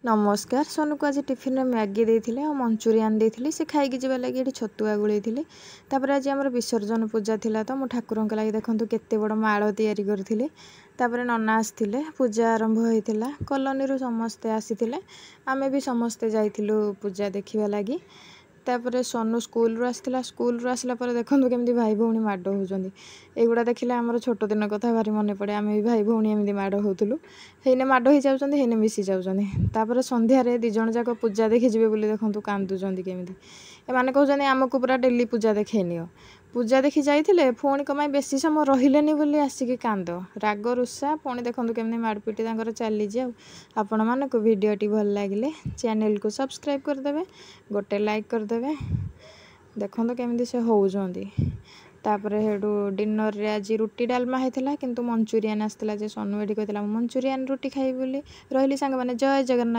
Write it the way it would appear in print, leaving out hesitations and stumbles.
नमस्कार सोनू को आज टिफिन में मैगी देते और मंचूरियन देती से खाई जावा लगे ये छतुआ गोलैली आज आम विसर्जन पूजा थिला तो मो ठाकुर लगे देखूँ केते बड़ माड़ तैयारी करी नना आसते पूजा आरंभ होता कॉलोनी समस्ते आसी आमे भी समस्ते जाइलु पूजा देखा लगी तापर सोनू स्कूल रू आसला स्कूल रू आसला पर देखो केमती भाई भौणी माड़ होती एगुड़ा देखिले आमर छोट दिन कथा भारी मन पड़े आम भी भाई भौणी एमती माड़ होलु हेने माड़ हो जाऊँ हेने मिसी जाऊँ संध्यारे दिज जाक पूजा देखी जी बोली देखूँ कांदुंट केमी एमाने कहते आमको पूरा डेली पूजा देखनी पूजा देखी जाइए पुणी कमाई बेसी समय रही बोली आसिक कांद राग रुषा पुणी देखूँ केमी माड़पिटी चली आपण मानक भिडटी भल लगे चैनल को सब्सक्राइब करदे गोटे लाइक करदे देखो केमी से होती तापर हेडू डिनर रे आज रुटी डालमा होता किंतु मंचूरियन आसला सोनू एटी कहला मंचूरियन रुटी खाई बोली रही सांग मैंने जय जगन्नाथ।